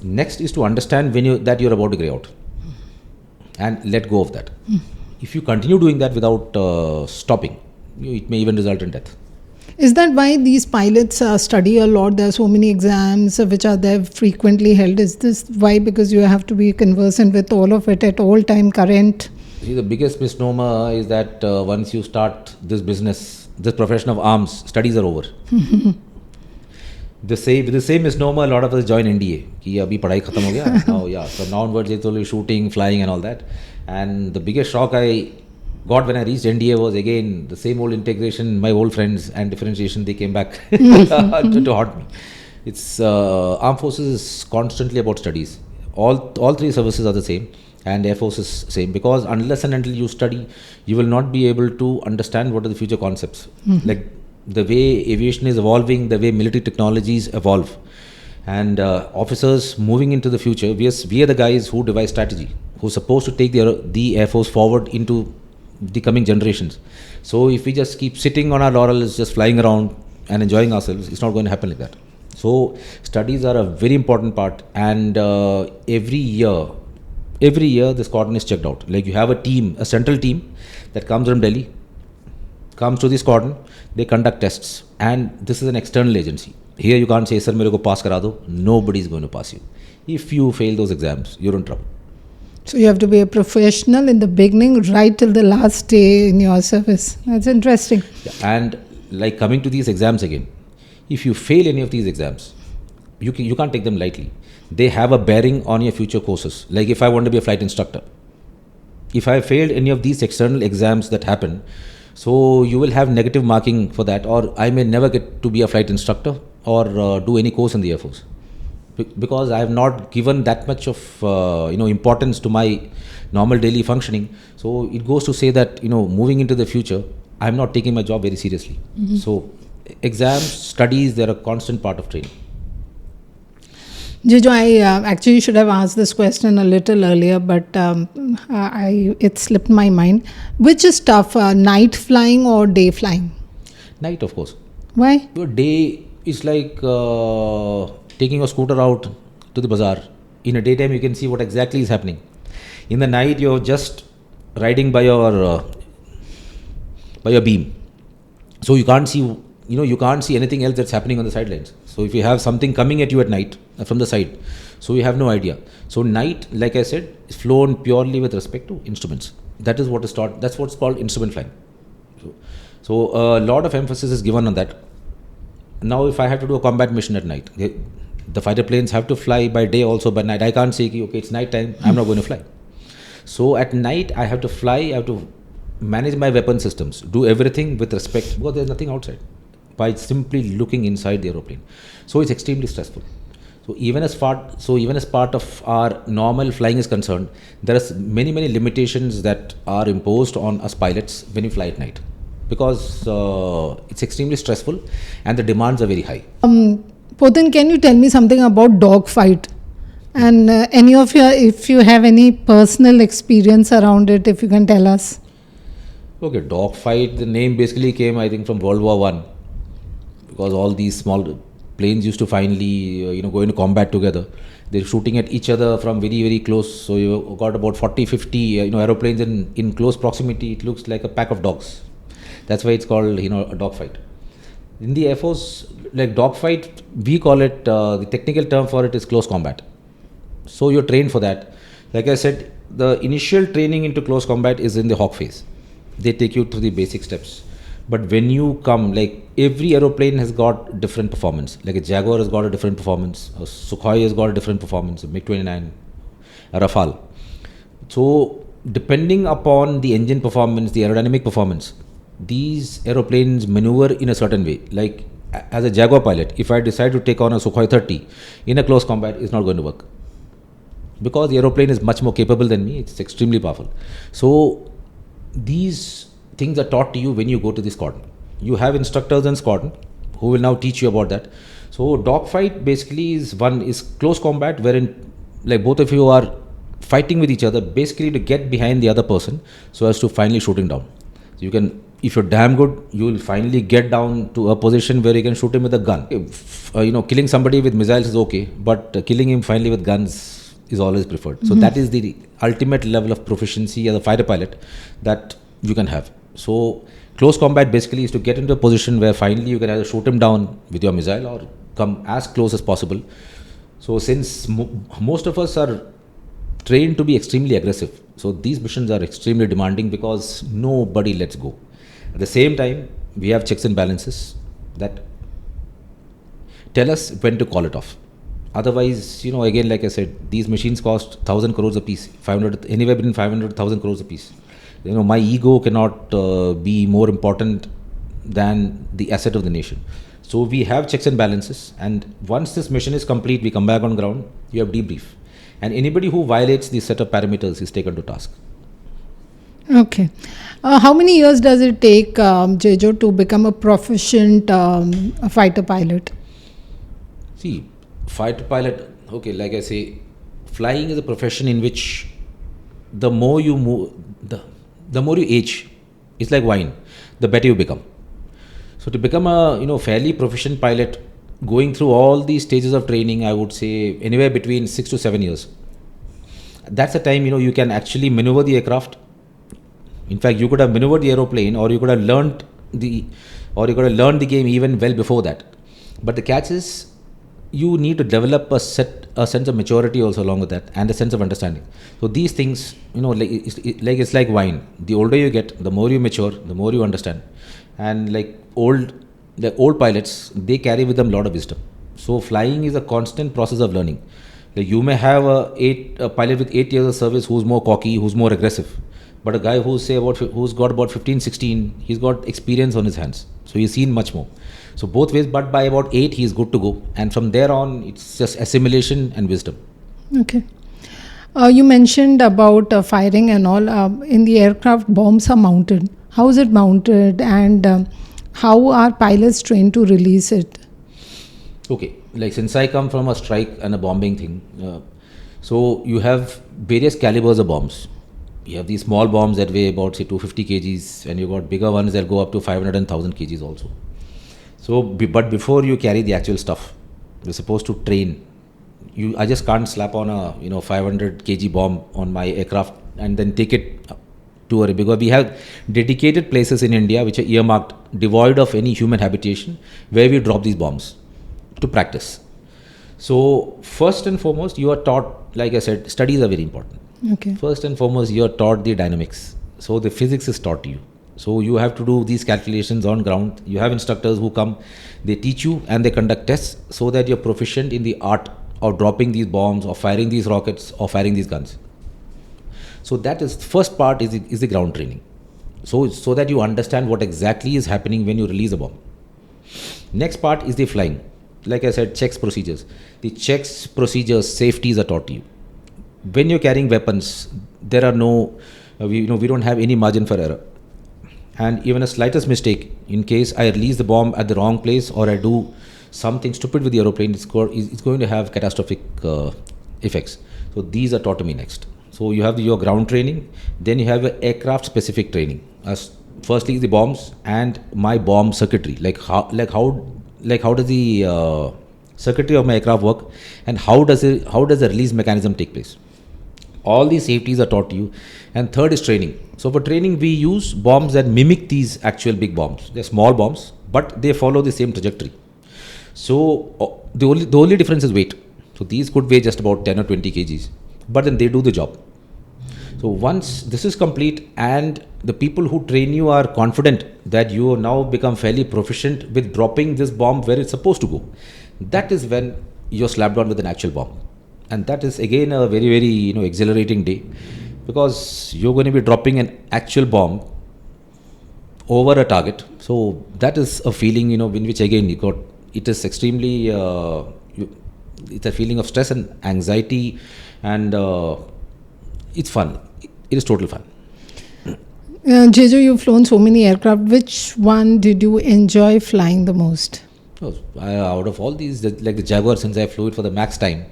Next is to understand that you're about to grey out and let go of that. If you continue doing that without stopping, it may even result in death. Is that why these pilots study a lot? There are so many exams which are there frequently held. Is this why? Because you have to be conversant with all of it at all time, current? See, the biggest misnomer is that once you start this business, this profession of arms, studies are over. With the same misnomer, a lot of us join NDA. Ki abhi padhai khatam ho gaya. Oh yeah, so now onwards it's only shooting, flying and all that. And the biggest shock I got when I reached NDA was again the same old integration, my old friends and differentiation, they came back to haunt me. It's armed forces is constantly about studies. All three services are the same, and Air Force is same, because unless and until you study, you will not be able to understand what are the future concepts. Like the way aviation is evolving, the way military technologies evolve, and officers moving into the future, we are the guys who devise strategy, who are supposed to take the Air Force forward into the coming generations. So if we just keep sitting on our laurels, just flying around and enjoying ourselves, it's not going to happen like that. So studies are a very important part, and every year the squadron is checked out. Like you have a central team that comes from Delhi, comes to the squadron, they conduct tests, and this is an external agency. Here you can't say, sir, mere ko pass kara do. Nobody is going to pass you. If you fail those exams, you're in trouble. So you have to be a professional in the beginning, right till the last day in your service. That's interesting. Yeah. And like coming to these exams again, if you fail any of these exams, you can't take them lightly. They have a bearing on your future courses. Like if I want to be a flight instructor, if I failed any of these external exams that happen, so you will have negative marking for that, or I may never get to be a flight instructor or do any course in the Air Force, because I have not given that much of importance to my normal daily functioning. So it goes to say that moving into the future, I am not taking my job very seriously. So exams, studies, they're a constant part of training. Jeyjo, I actually should have asked this question a little earlier, but it slipped my mind. Which is tough, night flying or day flying? Night, of course. Why? Your day is like taking a scooter out to the bazaar. In a daytime, you can see what exactly is happening. In the night, you're just riding by your beam, so you can't see. You can't see anything else that's happening on the sidelines. So if you have something coming at you at night from the side, so you have no idea. So night, like I said, is flown purely with respect to instruments. That is what is taught. That's what's called instrument flying. So a lot of emphasis is given on that. Now, if I have to do a combat mission at night, the fighter planes have to fly by day, also by night. I can't say, okay, it's night time, I'm not going to fly. So at night, I have to fly, I have to manage my weapon systems, do everything with respect, because there's nothing outside, by simply looking inside the aeroplane. So it's extremely stressful. So even as part of our normal flying is concerned, there are many limitations that are imposed on us pilots when we fly at night, because it's extremely stressful and the demands are very high. Pothen, can you tell me something about dogfight? And any of your, if you have any personal experience around it, if you can tell us. Okay, dogfight, the name basically came, I think, from World War I, because all these small planes used to finally go into combat together. They're shooting at each other from very close. So you got about 40-50 aeroplanes in close proximity. It looks like a pack of dogs. That's why it's called a dogfight. In the Air Force, like dogfight, we call it, the technical term for it is close combat. So you're trained for that. Like I said, the initial training into close combat is in the hawk phase. They take you through the basic steps. But when you come, like every aeroplane has got different performance. Like a Jaguar has got a different performance, a Sukhoi has got a different performance, a MiG-29, a Rafale. So depending upon the engine performance, the aerodynamic performance, these aeroplanes maneuver in a certain way. Like as a Jaguar pilot, if I decide to take on a Sukhoi 30 in a close combat, it's not going to work. Because the aeroplane is much more capable than me, it's extremely powerful. So these things are taught to you when you go to the squadron. You have instructors in squadron who will now teach you about that. So dogfight basically is close combat, wherein like both of you are fighting with each other basically to get behind the other person so as to finally shoot him down. So you can, if you're damn good, you will finally get down to a position where you can shoot him with a gun. Killing somebody with missiles is okay, but killing him finally with guns is always preferred. So that is the ultimate level of proficiency as a fighter pilot that you can have. So close combat basically is to get into a position where finally you can either shoot him down with your missile or come as close as possible. So since most of us are trained to be extremely aggressive, so these missions are extremely demanding because nobody lets go. At the same time, we have checks and balances that tell us when to call it off. Otherwise, again, like I said, these machines cost 1,000 crores a piece, 500, anywhere between 500,000 crores a piece. My ego cannot be more important than the asset of the nation. So we have checks and balances, and once this mission is complete, we come back on ground, you have debrief. And anybody who violates these set of parameters is taken to task. Okay. How many years does it take, Jeyjo, to become a proficient fighter pilot? See, fighter pilot, okay, like I say, flying is a profession in which the more you move, the more you age, it's like wine, the better you become. So to become a fairly proficient pilot, going through all these stages of training, I would say anywhere between 6 to 7 years. That's the time you can actually maneuver the aircraft. In fact, you could have maneuvered the aeroplane, or you could have learned the game even well before that. But the catch is, you need to develop a sense of maturity also along with that, and a sense of understanding. So these things, it's like wine. The older you get, the more you mature, the more you understand. And like the old pilots, they carry with them a lot of wisdom. So flying is a constant process of learning. Like you may have a pilot with 8 years of service who's more cocky, who's more aggressive. But a guy who's got about 15, 16, he's got experience on his hands. So he's seen much more. So both ways, but by about 8, he's good to go. And from there on, it's just assimilation and wisdom. Okay. You mentioned about firing and all. In the aircraft, bombs are mounted. How is it mounted, and how are pilots trained to release it? Okay, like since I come from a strike and a bombing thing, so you have various calibers of bombs. You have these small bombs that weigh about say 250 kgs, and you got bigger ones that go up to 500 and 1000 kgs also. So, but before you carry the actual stuff, you're supposed to train. I just can't slap on a 500 kg bomb on my aircraft and then take it to a, because we have dedicated places in India which are earmarked, devoid of any human habitation, where we drop these bombs to practice. So first and foremost, you are taught, like I said, studies are very important. Okay. First and foremost, you are taught the dynamics. So the physics is taught to you. So you have to do these calculations on ground. You have instructors who come, they teach you and they conduct tests so that you're proficient in the art of dropping these bombs or firing these rockets or firing these guns. So that is, first part is the ground training. So that you understand what exactly is happening when you release a bomb. Next part is the flying. Like I said, checks, procedures. The checks, procedures, safeties are taught to you. When you're carrying weapons, there are no, we don't have any margin for error. And even a slightest mistake, in case I release the bomb at the wrong place or I do something stupid with the aeroplane, it's going to have catastrophic effects. So these are taught to me next. So you have your ground training, then you have your aircraft specific training. Firstly, the bombs and my bomb circuitry, like how does the circuitry of my aircraft work, and how does the release mechanism take place. All these safeties are taught to you. And third is training. So for training, we use bombs that mimic these actual big bombs. They're small bombs, but they follow the same trajectory. So the only difference is weight. So these could weigh just about 10 or 20 kgs, but then they do the job. So once this is complete and the people who train you are confident that you have now become fairly proficient with dropping this bomb where it's supposed to go, that is when you're slapped on with an actual bomb. And that is again a very, very exhilarating day, because you're going to be dropping an actual bomb over a target. So that is a feeling in which again it is extremely it's a feeling of stress and anxiety, and it's fun. It is total fun. Jeyjo, you've flown so many aircraft. Which one did you enjoy flying the most? Out of all these, like the Jaguar, since I flew it for the max time.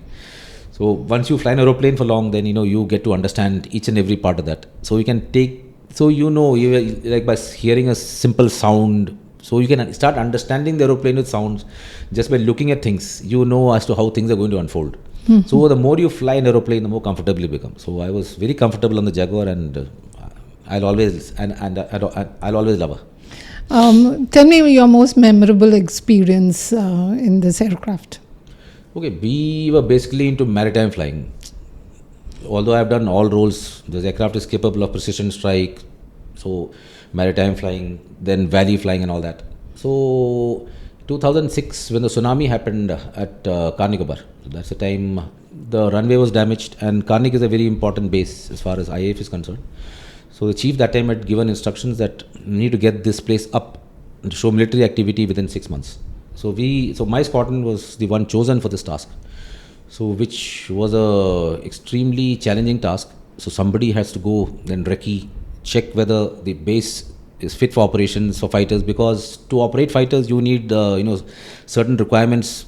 So once you fly an aeroplane for long, then you get to understand each and every part of that. So you can take, so you like by hearing a simple sound, so you can start understanding the aeroplane with sounds just by looking at things. As to how things are going to unfold. Mm-hmm. So the more you fly an aeroplane, the more comfortable you become. So I was very comfortable on the Jaguar, and I'll always love her. Tell me your most memorable experience in this aircraft. Okay, we were basically into maritime flying. Although I've done all roles, this aircraft is capable of precision strike, so maritime flying, then valley flying and all that. So 2006, when the tsunami happened at Karnikobar, that's the time the runway was damaged, and Karnik is a very important base as far as IAF is concerned. So the chief that time had given instructions that we need to get this place up and to show military activity within 6 months. So my squadron was the one chosen for this task. So which was a extremely challenging task. So somebody has to go then recce, check whether the base is fit for operations for fighters, because to operate fighters you need certain requirements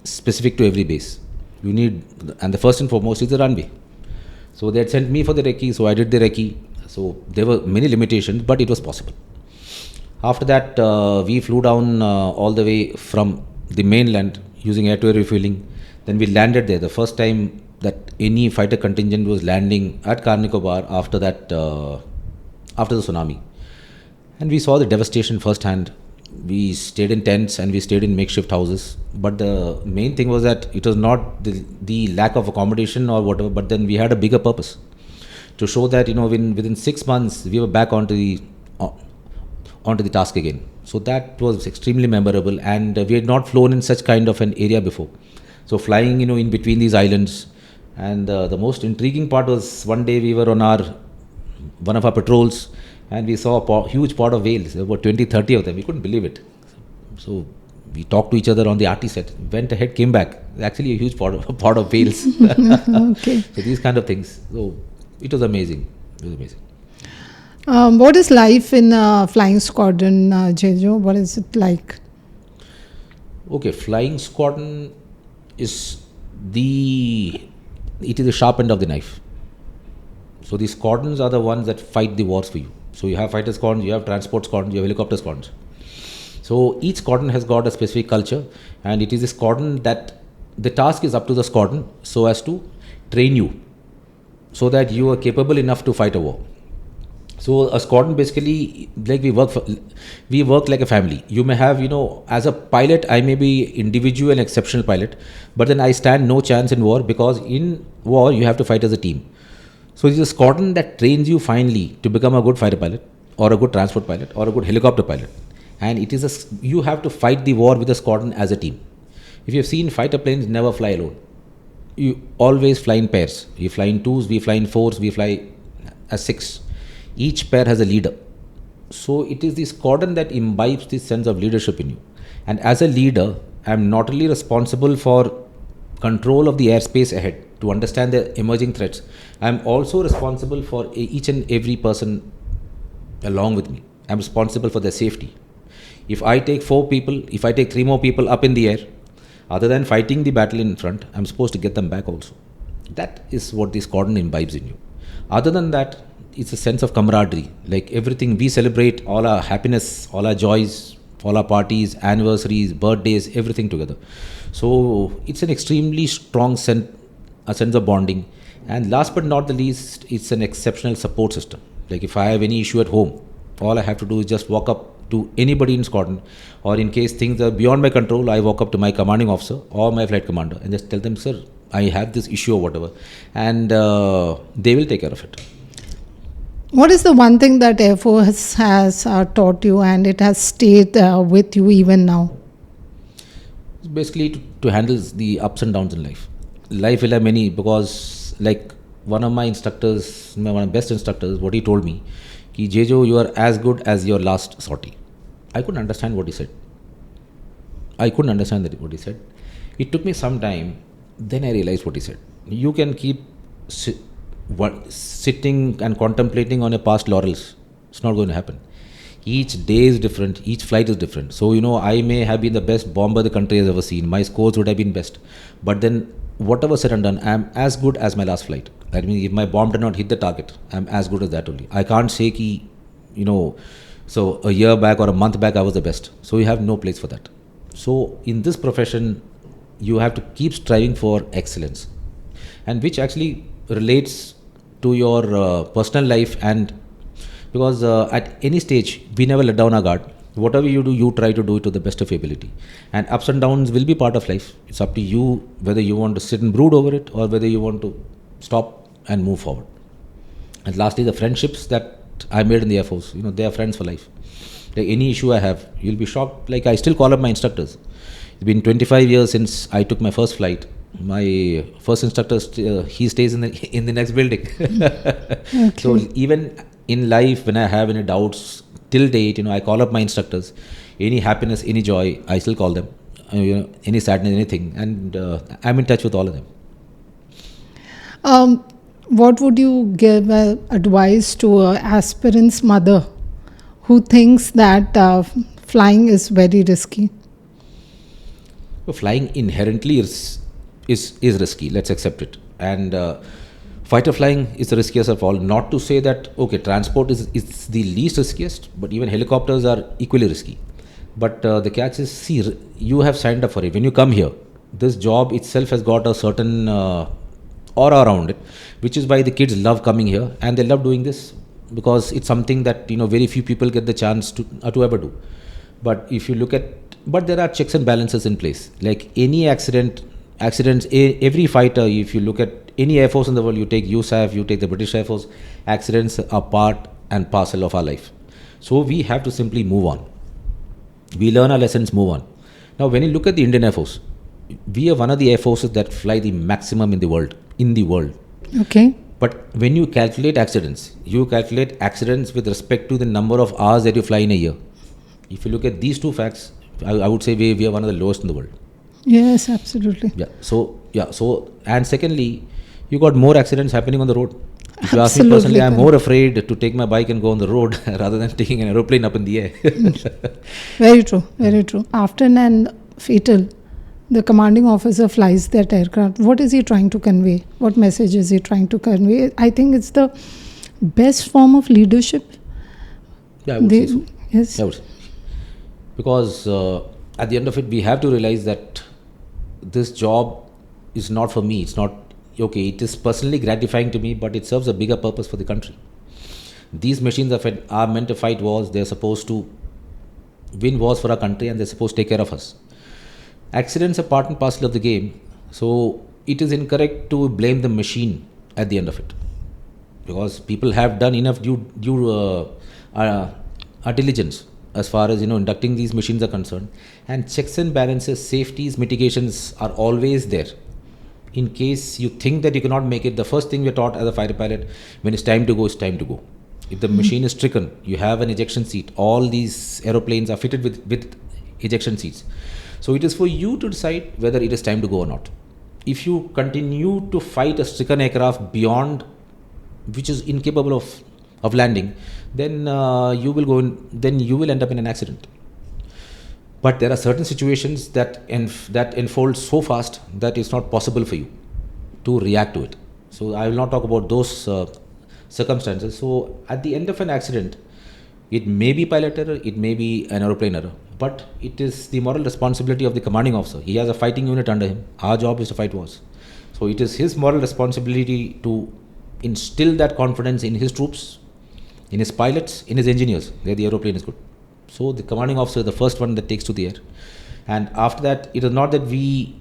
specific to every base. You need, and the first and foremost is the runway. So they had sent me for the recce, so I did the recce. So there were many limitations, but it was possible. After that, we flew down all the way from the mainland using air-to-air refueling. Then we landed there. The first time that any fighter contingent was landing at Karnikobar after that, after the tsunami. And we saw the devastation firsthand. We stayed in tents and we stayed in makeshift houses. But the main thing was that it was not the lack of accommodation or whatever, but then we had a bigger purpose. To show that, within 6 months, we were back onto the task again. So that was extremely memorable, and we had not flown in such kind of an area before. So flying, in between these islands, and the most intriguing part was one day we were on one of our patrols, and we saw a huge pod of whales, about 20-30 of them. We couldn't believe it. So we talked to each other on the RT set, went ahead, came back. Actually a huge pod of whales. Okay. So these kind of things. So it was amazing. What is life in a flying squadron, Jeyjo? What is it like? Okay, flying squadron is the sharp end of the knife. So the squadrons are the ones that fight the wars for you. So you have fighter squadrons, you have transport squadrons, you have helicopter squadrons. So each squadron has got a specific culture, and it is a squadron that the task is up to the squadron so as to train you, so that you are capable enough to fight a war. So a squadron basically, like we work like a family. You may have, as a pilot, I may be individual and exceptional pilot, but then I stand no chance in war, because in war you have to fight as a team. So it's a squadron that trains you finally to become a good fighter pilot, or a good transport pilot, or a good helicopter pilot. And you have to fight the war with the squadron as a team. If you've seen, fighter planes never fly alone. You always fly in pairs. You fly in twos, we fly in fours, we fly as six. Each pair has a leader. So it is the squadron that imbibes this sense of leadership in you. And as a leader, I am not only responsible for control of the airspace ahead to understand the emerging threats, I am also responsible for each and every person along with me. I am responsible for their safety. If I take 4 people, if I take 3 more people up in the air, other than fighting the battle in front, I am supposed to get them back also. That is what the squadron imbibes in you. Other than that, it's a sense of camaraderie. Like everything, we celebrate all our happiness, all our joys, all our parties, anniversaries, birthdays, everything together. So it's an extremely strong sense of bonding. And last but not the least, it's an exceptional support system. Like if I have any issue at home, all I have to do is just walk up to anybody in squadron, or in case things are beyond my control, I walk up to my commanding officer or my flight commander and just tell them, sir, I have this issue or whatever, and they will take care of it. What is the one thing that Air Force has taught you and it has stayed with you even now? Basically to handle the ups and downs in life. Life will have many, because like one of my instructors, one of my best instructors, what he told me, ki Jeyjo, you are as good as your last sortie. I couldn't understand what he said. What he said. It took me some time. Then I realized what he said. You can keep sitting and contemplating on your past laurels. It's not going to happen. Each day is different. Each flight is different. So, I may have been the best bomber the country has ever seen. My scores would have been best. But then, whatever said and done, I'm as good as my last flight. I mean, if my bomb did not hit the target, I'm as good as that only. I can't say ki, so a year back or a month back, I was the best. So, you have no place for that. So, in this profession, you have to keep striving for excellence, and which actually relates to your personal life. And because at any stage we never let down our guard. Whatever you do, you try to do it to the best of your ability, and ups and downs will be part of life. It's up to you whether you want to sit and brood over it or whether you want to stop and move forward. And lastly, the friendships that I made in the Air Force, they are friends for life. Like any issue I have, you'll be shocked, like I still call up my instructors. It's been 25 years since I took my first flight. My first instructor, he stays in the next building. Okay. So even in life, when I have any doubts, till date, I call up my instructors. Any happiness, any joy, I still call them. Any sadness, anything, and I'm in touch with all of them. What would you give advice to an aspirant's mother who thinks that flying is very risky? So flying inherently is risky. Let's accept it. And fighter flying is the riskiest of all. Not to say that transport is the least riskiest, but even helicopters are equally risky. But the catch is, see, you have signed up for it. When you come here, this job itself has got a certain aura around it, which is why the kids love coming here and they love doing this, because it's something that very few people get the chance to ever do. But if you look at, but there are checks and balances in place. Like any accidents, every fighter, if you look at any Air Force in the world, you take USAF, you take the British Air Force, accidents are part and parcel of our life. So we have to simply move on. We learn our lessons, move on. Now, when you look at the Indian Air Force, we are one of the air forces that fly the maximum in the world. Okay. But when you calculate accidents with respect to the number of hours that you fly in a year. If you look at these two facts, I would say we are one of the lowest in the world. Yes, absolutely. So, and secondly, you got more accidents happening on the road. If you ask me personally, I'm more afraid to take my bike and go on the road rather than taking an aeroplane up in the air. Very true, very true. After an fatal, the commanding officer flies that aircraft. What is he trying to convey? What message is he trying to convey? I think it's the best form of leadership. Yeah, I would say so. Yes. I would say. Because at the end of it, we have to realize that this job is not for me. It's not, it is personally gratifying to me, but it serves a bigger purpose for the country. These machines are meant to fight wars. They're supposed to win wars for our country, and they're supposed to take care of us. Accidents are part and parcel of the game. So it is incorrect to blame the machine at the end of it. Because people have done enough due diligence as far as inducting these machines are concerned, and checks and balances, safeties, mitigations are always there. In case you think that you cannot make it, the first thing we're taught as a fighter pilot, when it's time to go, it's time to go. If the machine is stricken, you have an ejection seat. All these aeroplanes are fitted with ejection seats. So it is for you to decide whether it is time to go or not. If you continue to fight a stricken aircraft beyond, which is incapable of landing, then you will end up in an accident. But there are certain situations that unfold so fast that it's not possible for you to react to it. So I will not talk about those circumstances. So at the end of an accident, it may be pilot error, it may be an aeroplane error, but it is the moral responsibility of the commanding officer. He has a fighting unit under him. Our job is to fight wars. So it is his moral responsibility to instill that confidence in his troops, in his pilots, in his engineers, where the aeroplane is good. So the commanding officer is the first one that takes to the air. And after that, it is not that we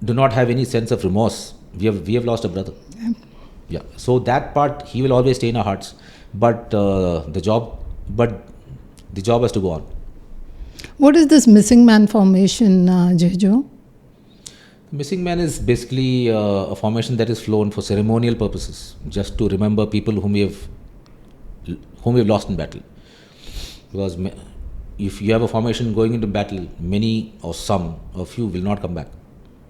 do not have any sense of remorse. We have lost a brother. Yeah. So that part, he will always stay in our hearts. but the job has to go on. What is this missing man formation, Jeyjo? Missing man is basically a formation that is flown for ceremonial purposes, just to remember people whom we have lost in battle. Because if you have a formation going into battle, many or some or few will not come back.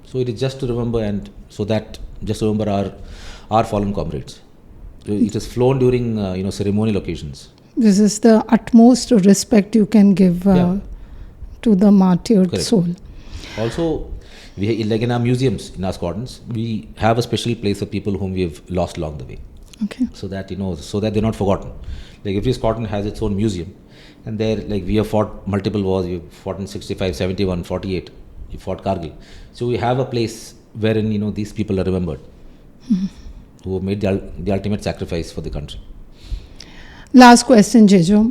So it is just to remember, and so that just to remember our fallen comrades. It is flown during ceremonial occasions. This is the utmost respect you can give to the martyred Correct. soul. Also, like in our museums, in our squadrons, we have a special place for people whom we have lost along the way. Okay. So that they're not forgotten. Like every squadron has its own museum, and there, like, we have fought multiple wars. We fought in 65, 71, 48. We fought Kargil. So we have a place wherein these people are remembered, who have made the ultimate sacrifice for the country. Last question, Jeyjo.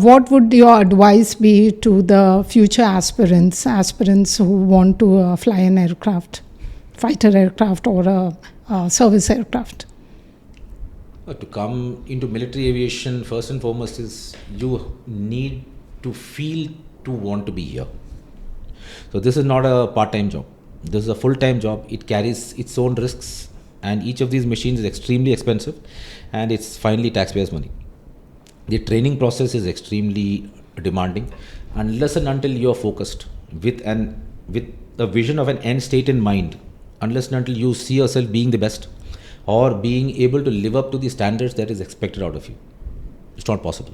What would your advice be to the future aspirants who want to fly an aircraft, fighter aircraft or a service aircraft? To come into military aviation, first and foremost, is you need to feel to want to be here. So this is not a part-time job. This is a full-time job. It carries its own risks, and each of these machines is extremely expensive, and it's finally taxpayers' money. The training process is extremely demanding. Unless and until you are focused with a vision of an end state in mind, unless and until you see yourself being the best or being able to live up to the standards that is expected out of you, it's not possible.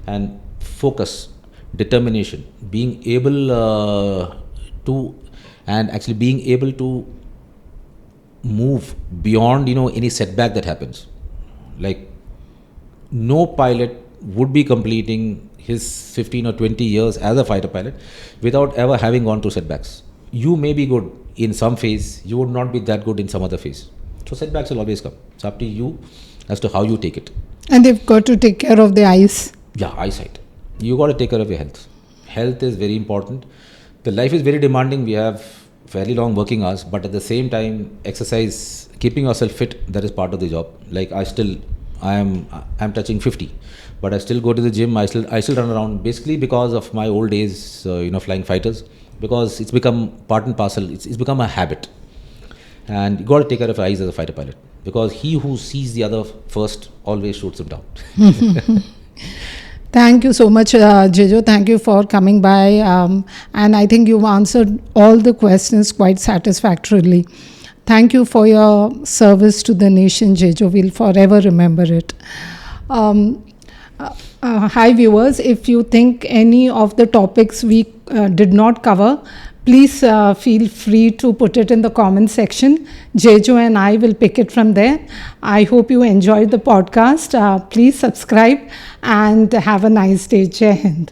And focus, determination, being able being able to move beyond any setback that happens. Like, no pilot would be completing his 15 or 20 years as a fighter pilot without ever having gone through setbacks. You may be good in some phase, you would not be that good in some other phase. So setbacks will always come. It's up to you as to how you take it. And they've got to take care of the eyes. Yeah, eyesight. You got to take care of your health. Health is very important. The life is very demanding. We have fairly long working hours, but at the same time, exercise, keeping yourself fit, that is part of the job. Like I'm touching 50, but I still go to the gym. I still run around, basically because of my old days, flying fighters, because it's become part and parcel. It's become a habit, and you got to take care of your eyes as a fighter pilot, because he who sees the other first always shoots him down. Thank you so much, Jeyjo. Thank you for coming by, and I think you've answered all the questions quite satisfactorily. Thank you for your service to the nation, Jeyjo. We'll forever remember it. Hi viewers, if you think any of the topics we did not cover, please feel free to put it in the comment section. Jeyjo and I will pick it from there. I hope you enjoyed the podcast. Please subscribe and have a nice day. Jai Hind.